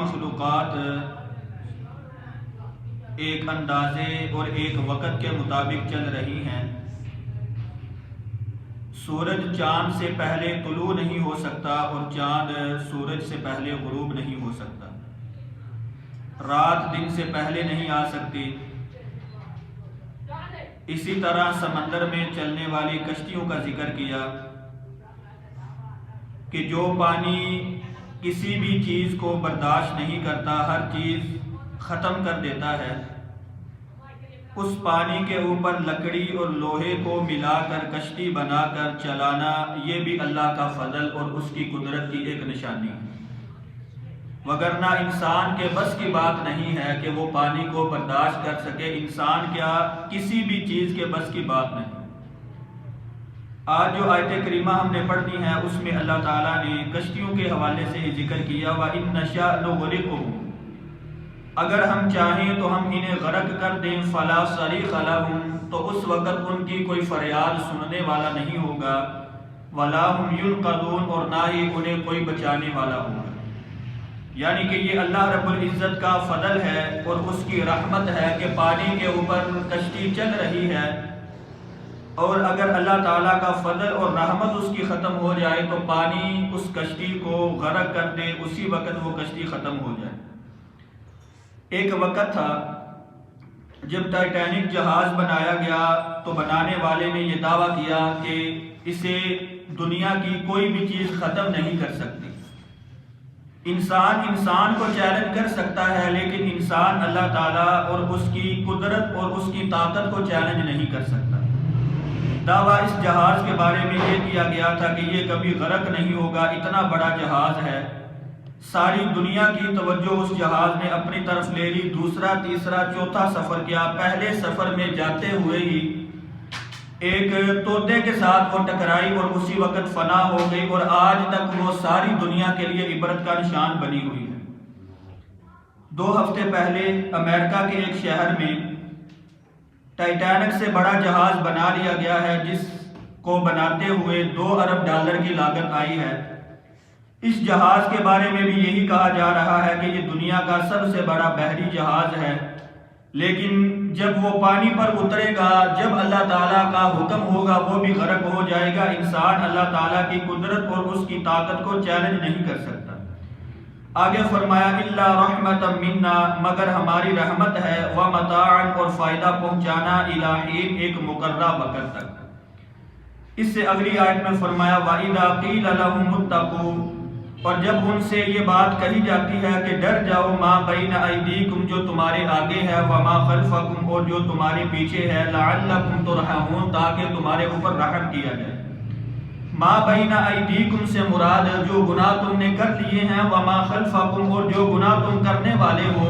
مخلوقات ایک اندازے اور ایک وقت کے مطابق چل رہی ہیں۔ سورج چاند سے پہلے طلوع نہیں ہو سکتا اور چاند سورج سے پہلے غروب نہیں ہو سکتا، رات دن سے پہلے نہیں آ سکتی۔ اسی طرح سمندر میں چلنے والی کشتیوں کا ذکر کیا کہ جو پانی کسی بھی چیز کو برداشت نہیں کرتا، ہر چیز ختم کر دیتا ہے، اس پانی کے اوپر لکڑی اور لوہے کو ملا کر کشتی بنا کر چلانا، یہ بھی اللہ کا فضل اور اس کی قدرت کی ایک نشانی ہے۔ وگرنہ انسان کے بس کی بات نہیں ہے کہ وہ پانی کو برداشت کر سکے، انسان کیا کسی بھی چیز کے بس کی بات نہیں۔ آج جو آیت کریمہ ہم نے پڑھنی ہے اس میں اللہ تعالیٰ نے کشتیوں کے حوالے سے ذکر کیا وَإِن نَشَأْ نُغْرِقْهُمْ، اگر ہم چاہیں تو ہم انہیں غرق کر دیں، فَلَا صَرِيخَ لَهُمْ، تو اس وقت ان کی کوئی فریاد سننے والا نہیں ہوگا، وَلَا هُمْ يُنْقَذُونَ، اور نہ ہی انہیں کوئی بچانے والا ہوگا۔ یعنی کہ یہ اللہ رب العزت کا فضل ہے اور اس کی رحمت ہے کہ پانی کے اوپر کشتی چل رہی ہے، اور اگر اللہ تعالیٰ کا فضل اور رحمت اس کی ختم ہو جائے تو پانی اس کشتی کو غرق کر دے، اسی وقت وہ کشتی ختم ہو جائے۔ ایک وقت تھا جب ٹائٹینک جہاز بنایا گیا تو بنانے والے نے یہ دعویٰ کیا کہ اسے دنیا کی کوئی بھی چیز ختم نہیں کر سکتی۔ انسان کو چیلنج کر سکتا ہے، لیکن انسان اللہ تعالیٰ اور اس کی قدرت اور اس کی طاقت کو چیلنج نہیں کر سکتا۔ دعویٰ اس جہاز کے بارے میں یہ کیا گیا تھا کہ یہ کبھی غرق نہیں ہوگا، اتنا بڑا جہاز ہے۔ ساری دنیا کی توجہ اس جہاز نے اپنی طرف لے لی، دوسرا تیسرا چوتھا سفر کیا، پہلے سفر میں جاتے ہوئے ہی ایک طوطے کے ساتھ وہ ٹکرائی اور اسی وقت فنا ہو گئی، اور آج تک وہ ساری دنیا کے لیے عبرت کا نشان بنی ہوئی ہے۔ 2 ہفتے پہلے امریکہ کے ایک شہر میں ٹائٹینک سے بڑا جہاز بنا لیا گیا ہے، جس کو بناتے ہوئے $2 ارب کی لاگت آئی ہے۔ اس جہاز کے بارے میں بھی یہی کہا جا رہا ہے کہ یہ دنیا کا سب سے بڑا بحری جہاز ہے، لیکن جب وہ پانی پر اترے گا، جب اللہ تعالیٰ کا حکم ہوگا وہ بھی غرق ہو جائے گا۔ انسان اللہ تعالیٰ کی قدرت اور اس کی طاقت کو چیلنج نہیں کر سکتا۔ آگے فرمایا اِلَّا رَحْمَةً مِنَّا، مگر ہماری رحمت ہے، وَمَتَاعًا، اور فائدہ پہنچانا، إِلَىٰ حِينٍ، ایک مقررہ وقت تک۔ اس سے اگلی آیت میں فرمایا وَإِذَا قِيلَ لَهُمُ اتَّقُوا، اور جب ان سے یہ بات کہی جاتی ہے کہ ڈر جاؤ، مَا بَيْنَ أَيْدِيكُمْ، جو تمہارے آگے ہے، وَمَا خَلْفَكُمْ، اور جو تمہارے پیچھے ہے، لَعَلَّكُمْ تُرْحَمُونَ، تاکہ تمہارے اوپر رحم کیا جائے۔ مَا بَيْنَ أَيْدِيكُمْ سے مراد جو گناہ تم نے کر لیے ہیں، وَمَا خَلْفَكُمْ، اور جو گناہ تم کرنے والے ہو،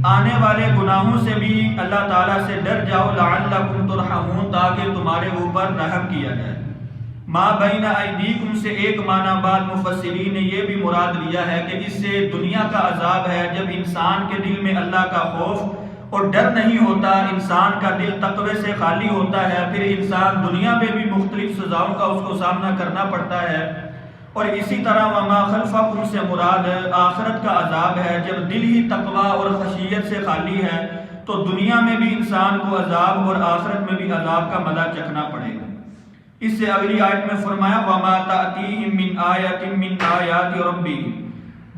آنے والے گناہوں سے بھی اللہ تعالیٰ سے ڈر جاؤ، لَعَلَّكُمْ تُرْحَمُونَ، تاکہ تمہارے اوپر رحم کیا جائے۔ مَا بَيْنَ أَيْدِيكُمْ سے ایک معنی بعد مفسرین نے یہ بھی مراد لیا ہے کہ اس سے دنیا کا عذاب ہے، جب انسان کے دل میں اللہ کا خوف اور ڈر نہیں ہوتا، انسان کا دل تقوی سے خالی ہوتا ہے، پھر انسان دنیا میں بھی مختلف سزاؤں کا اس کو سامنا کرنا پڑتا ہے۔ اور اسی طرح وَمَا خَلْفَكُمْ سے مراد آخرت کا عذاب ہے، جب دل ہی تقوی اور خشیت سے خالی ہے تو دنیا میں بھی انسان کو عذاب اور آخرت میں بھی عذاب کا مزہ چکھنا پڑے گا۔ اس سے اگلی آیت میں فرمایا وَمَا تَأْتِيهِم مِّنْ آیَةٍ مِّنْ آیَاتِ رَبِّهِمْ،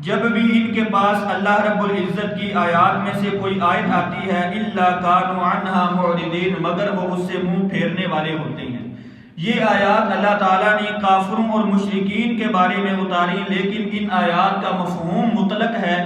جب بھی ان کے پاس اللہ رب العزت کی آیات میں سے کوئی آیت آتی ہے، إِلَّا كَانُوا عَنْهَا مُعْرِضِينَ، مگر وہ اس سے منہ پھیرنے والے ہوتے ہیں۔ یہ آیات اللہ تعالیٰ نے کافروں اور مشرکین کے بارے میں اتاری، لیکن ان آیات کا مفہوم مطلق ہے،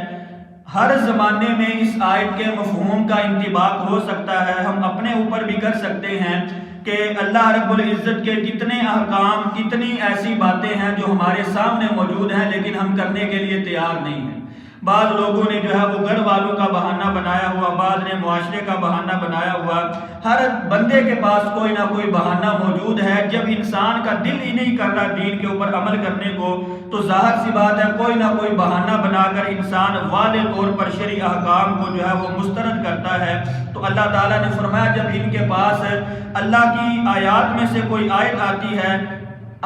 ہر زمانے میں اس آیت کے مفہوم کا انطباق ہو سکتا ہے۔ ہم اپنے اوپر بھی کر سکتے ہیں کہ اللہ رب العزت کے کتنے احکام، کتنی ایسی باتیں ہیں جو ہمارے سامنے موجود ہیں لیکن ہم کرنے کے لیے تیار نہیں ہیں۔ بعض لوگوں نے جو ہے وہ گھر والوں کا بہانہ بنایا ہوا، بعض نے معاشرے کا بہانہ بنایا ہوا، ہر بندے کے پاس کوئی نہ کوئی بہانہ موجود ہے۔ جب انسان کا دل ہی نہیں کر رہا دین کے اوپر عمل کرنے کو، تو ظاہر سی بات ہے کوئی نہ کوئی بہانہ بنا کر انسان واضح طور پر شرعی احکام کو جو ہے وہ مسترد کرتا ہے۔ تو اللہ تعالیٰ نے فرمایا جب ان کے پاس اللہ کی آیات میں سے کوئی آیت آتی ہے،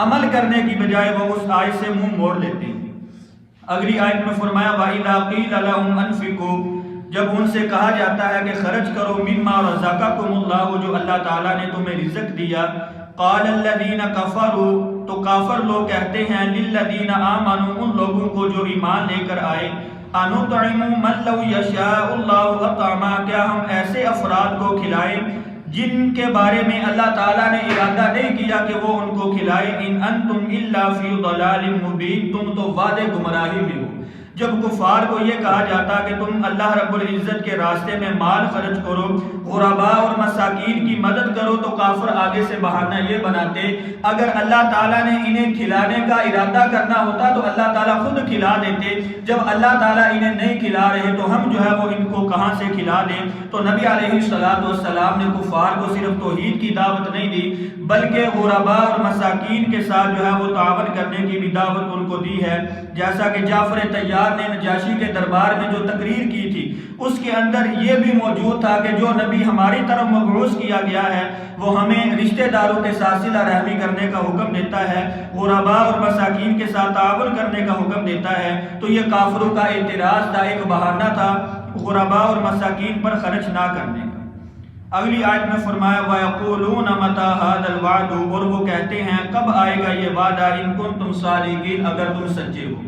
عمل کرنے کی بجائے وہ اس آیت سے منہ موڑ لیتے ہیں۔ اگلی آیت میں فرمایا وَإِذَا قِيلَ لَهُمْ أَنفِقُوا، جب ان سے کہا جاتا ہے کہ خرچ کرو مما رزقکم اللہ، جو اللہ تعالیٰ نے تمہیں رزق دیا، قال الذین کفروا، تو کافر لوگ کہتے ہیں للذین آمنوا، ان لوگوں کو جو ایمان لے کر آئے، انطعم من لو یشاء اللہ اطعما، کیا ہم ایسے افراد کو کھلائیں جن کے بارے میں اللہ تعالیٰ نے ارادہ نہیں کیا کہ وہ ان کو کھلائے، ان انتم الا فی ضلال مبین، تم تو وعدے گمراہی میں ہو۔ جب کفار کو یہ کہا جاتا کہ تم اللہ رب العزت کے راستے میں مال خرچ کرو، غرباء اور مساکین کی مدد کرو، تو کافر آگے سے بہانہ یہ بناتے اگر اللہ تعالیٰ نے انہیں کھلانے کا ارادہ کرنا ہوتا تو اللہ تعالیٰ خود کھلا دیتے، جب اللہ تعالیٰ انہیں نہیں کھلا رہے تو ہم جو ہے وہ ان کو کہاں سے کھلا دیں۔ تو نبی علیہ السلام نے کفار کو صرف توحید کی دعوت نہیں دی بلکہ غرباء اور مساکین کے ساتھ جو ہے وہ تعاون کرنے کی بھی دعوت ان کو دی ہے، جیسا کہ جعفر طیار نے نجاشی کے دربار میں جو تقریر کی تھی اس کے اندر یہ بھی موجود تھا کہ جو نبی ہماری طرف مبعوث کیا گیا ہے وہ ہمیں رشتہ داروں کے ساتھ صلہ رحمی کرنے کا حکم دیتا ہے، غرباء اور مساکین کے ساتھ تعاون کرنے کا حکم دیتا ہے۔ تو یہ کافروں کا اعتراض تھا، ایک بہانہ تھا غرباء اور مساکین پر خرچ نہ کرنے کا۔ اگلی آیت میں فرمایا وَيَقُولُونَ مَتَى هَذَا الْوَعْدُ، اور وہ کہتے ہیں کب آئے گا یہ وعدہ، ان کنتم صادقین، اگر تم سچے ہو۔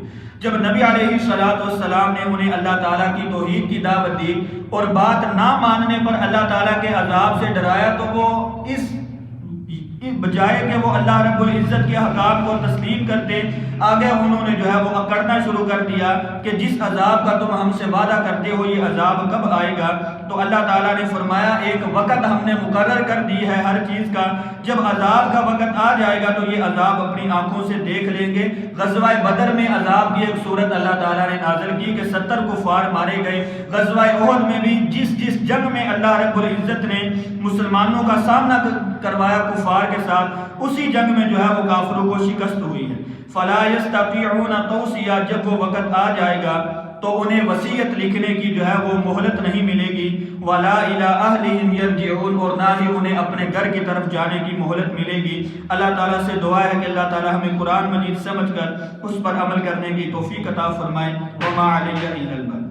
جب نبی علیہ السلام نے انہیں اللہ تعالیٰ کی توحید کی دعوت دی اور بات نہ ماننے پر اللہ تعالیٰ کے عذاب سے ڈرایا، تو وہ اس بجائے کہ وہ اللہ رب العزت کے حکام کو تسلیم کرتے، آگے انہوں نے جو ہے وہ اکڑنا شروع کر دیا کہ جس عذاب کا تم ہم سے وعدہ کرتے ہو یہ عذاب کب آئے گا۔ تو اللہ تعالیٰ نے فرمایا ایک وقت ہم نے مقرر کر دی ہے ہر چیز کا، جب عذاب کا وقت آ جائے گا تو یہ عذاب اپنی آنکھوں سے دیکھ لیں گے۔ غزوہ بدر میں عذاب کی ایک صورت اللہ تعالیٰ نے نازل کی کہ 70 کفار مارے گئے۔ غزوہ احد میں بھی جس جنگ میں اللہ رب العزت نے مسلمانوں کا سامنا کروایا کفار کے ساتھ، اسی جنگ میں جو ہے وہ کافروں کو شکست ہوئی ہے۔ فلا یستطیعون توصیہ، جب وہ وقت آ جائے گا تو انہیں وصیت لکھنے کی جو ہے وہ مہلت نہیں ملے گی، ولا الی اہلہم یرجعون، اور نہ ہی انہیں اپنے گھر کی طرف جانے کی مہلت ملے گی۔ اللہ تعالیٰ سے دعا ہے کہ اللہ تعالیٰ ہمیں قرآن مجید سمجھ کر اس پر عمل کرنے کی توفیق عطا فرمائے۔ وما علیہ الا البلاغ۔